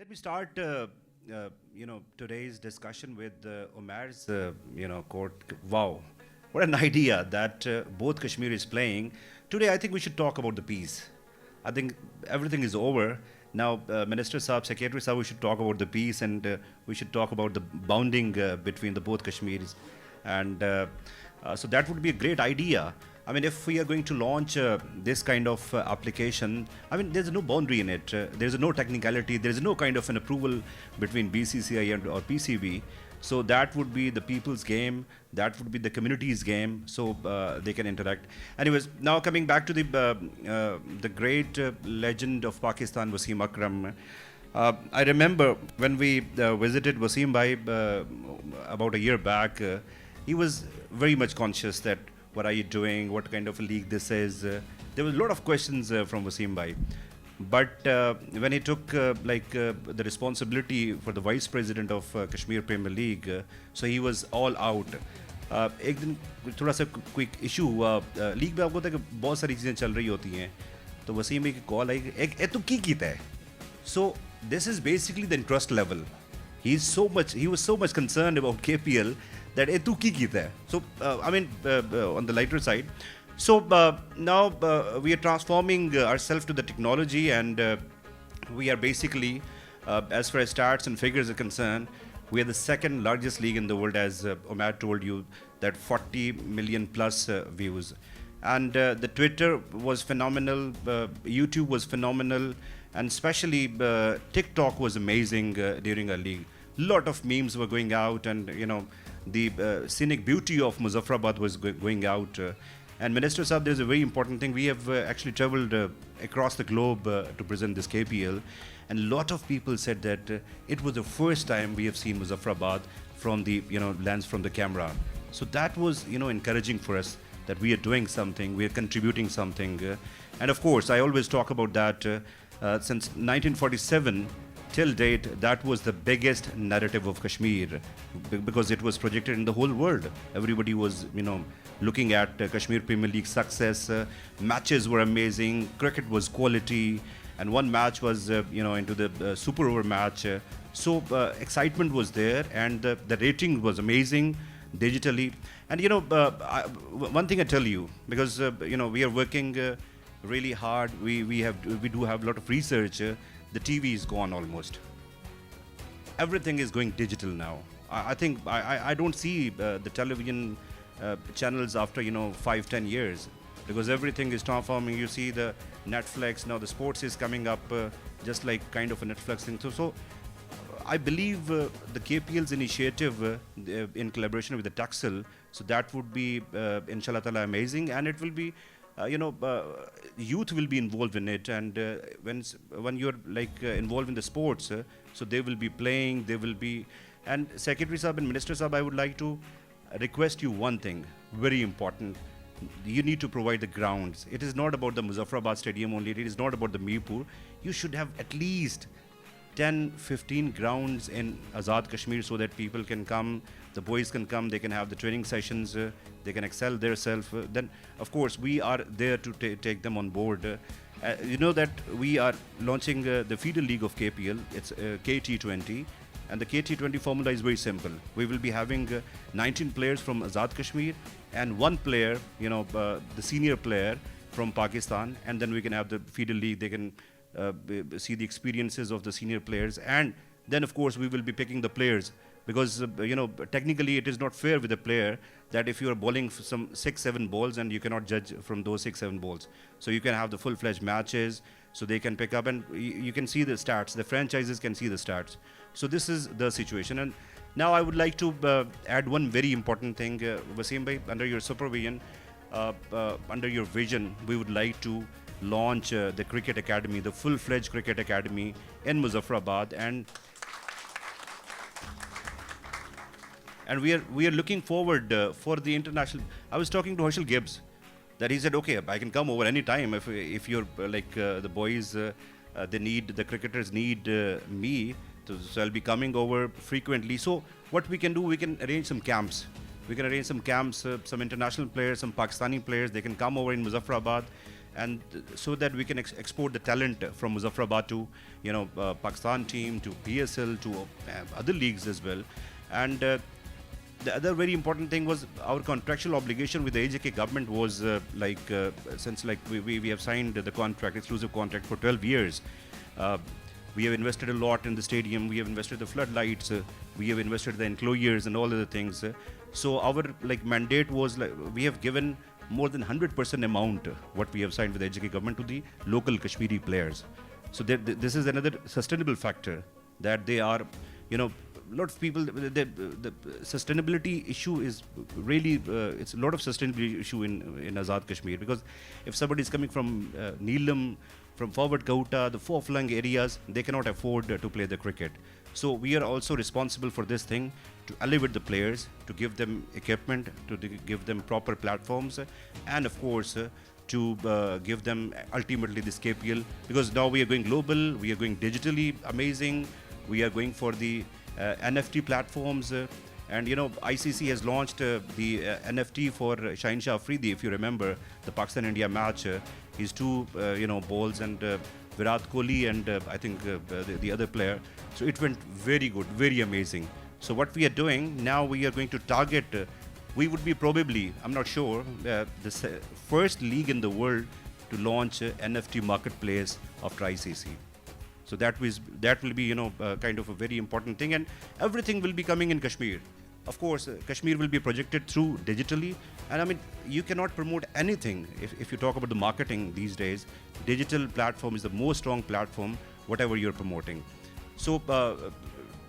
Let me start, today's discussion with Umair's, quote. Wow, what an idea that both Kashmir is playing. Today, I think we should talk about the peace. I think everything is over. Now, Minister Saab, Secretary Saab, we should talk about the peace and we should talk about the bounding between the both Kashmiris. And so that would be a great idea. I mean, if we are going to launch this kind of application, I mean, there's no boundary in it. There's no technicality. There's no kind of an approval between BCCI and or PCB. So that would be the people's game. That would be the community's game. So they can interact. Anyways, now coming back to the great legend of Pakistan, Wasim Akram. I remember when we visited Wasim Bhai about a year back. He was very much conscious that what are you doing, what kind of a league this is. There was a lot of questions from Wasim Bhai. But when he took the responsibility for the vice president of Kashmir Premier League, so he was all out. एक दिन थोड़ा सा quick issue हुआ league में आपको होता है कि बहुत सारी चीज़ें चल रही होती हैं तो वसीम एक कॉल आई एक ए तू की कीता है so this is basically the interest level. He was so much concerned about KPL that ए तू की कीता है so I mean on the lighter side. So now we are transforming ourselves to the technology and we are basically as far as stats and figures are concerned, we are the second largest league in the world, as Omar told you, that 40 million plus views. And the Twitter was phenomenal, YouTube was phenomenal, and especially TikTok was amazing during our league. Lot of memes were going out, and the scenic beauty of Muzaffarabad was going out. And Minister Saab, there's a very important thing. We have actually traveled across the globe to present this KPL, and a lot of people said that it was the first time we have seen Muzaffarabad from the lens from the camera. So that was encouraging for us that we are doing something, we are contributing something, and of course I always talk about that since 1947. Till date, that was the biggest narrative of Kashmir because it was projected in the whole world. Everybody was, looking at Kashmir Premier League success. Matches were amazing. Cricket was quality, and one match was, into the super over match. So excitement was there, and the rating was amazing digitally. And one thing I tell you, because we are working really hard. We do have a lot of research. The TV is gone almost. Everything is going digital now. I think I don't see the television channels after 5-10 years because everything is transforming. You see the Netflix now, the sports is coming up just like kind of a Netflix thing. So I believe the KPL's initiative in collaboration with the Taxil, so that would be inshallah ta'ala amazing, and it will be youth will be involved in it, and when you're involved in the sports, so they will be playing, they will be. And Secretary Saab and Minister Saab, I would like to request you one thing, very important. You need to provide the grounds. It is not about the Muzaffarabad Stadium only. It is not about the Mirpur. You should have at least 10-15 grounds in Azad Kashmir so that people can come, the boys can come, they can have the training sessions, they can excel themselves. Then, of course, we are there to take them on board. You know that we are launching the feeder league of KPL. It's KT20. And the KT20 formula is very simple. We will be having 19 players from Azad Kashmir and one player, the senior player from Pakistan. And then we can have the feeder league. They can see the experiences of the senior players, and then of course we will be picking the players because technically it is not fair with a player that if you are bowling some 6-7 balls and you cannot judge from those 6-7 balls. So you can have the full-fledged matches, so they can pick up and you can see the stats. The franchises can see the stats. So this is the situation. And now I would like to add one very important thing, Wasim bhai, under your supervision, under your vision, we would like to launch the cricket academy, the full-fledged cricket academy in Muzaffarabad, and we are looking forward for the international. I was talking to Herschel Gibbs, that he said, okay, I can come over any time if you're the boys, the cricketers need me, so I'll be coming over frequently. So what we can do, we can arrange some camps. We can arrange some camps, some international players, some Pakistani players. They can come over in Muzaffarabad and so that we can export the talent from Muzaffarabad to, Pakistan team, to PSL, to other leagues as well. And the other very important thing was our contractual obligation with the AJK government was since we have signed the contract, exclusive contract for 12 years. We have invested a lot in the stadium. We have invested the floodlights. We have invested the enclosures and all other things. So our mandate was we have given more than 100% amount what we have signed with the AJK government to the local Kashmiri players. So this is another sustainable factor that they are, a lot of people, the sustainability issue is really, it's a lot of sustainability issue in Azad Kashmir, because if somebody is coming from Neelam, from forward Kauta, the far-flung areas, they cannot afford to play the cricket. So we are also responsible for this thing, to elevate the players, to give them equipment, to give them proper platforms, and of course, to give them ultimately this KPL, because now we are going global, we are going digitally amazing, we are going for the NFT platforms, and ICC has launched the NFT for Shaheen Shah Afridi. If you remember the Pakistan-India match, his two balls, and Virat Kohli and I think the other player. So it went very good, very amazing. So what we are doing now, we are going to target. We would be probably, I'm not sure, the first league in the world to launch NFT marketplace after ICC. So that will be kind of a very important thing, and everything will be coming in Kashmir. Of course, Kashmir will be projected through digitally, and I mean you cannot promote anything if you talk about the marketing these days. Digital platform is the most strong platform, whatever you're promoting. So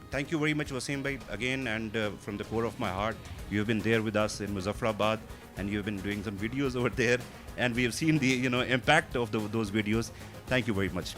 thank you very much, Wasim bhai, again, and from the core of my heart, you have been there with us in Muzaffarabad, and you have been doing some videos over there, and we have seen the impact of those videos. Thank you very much.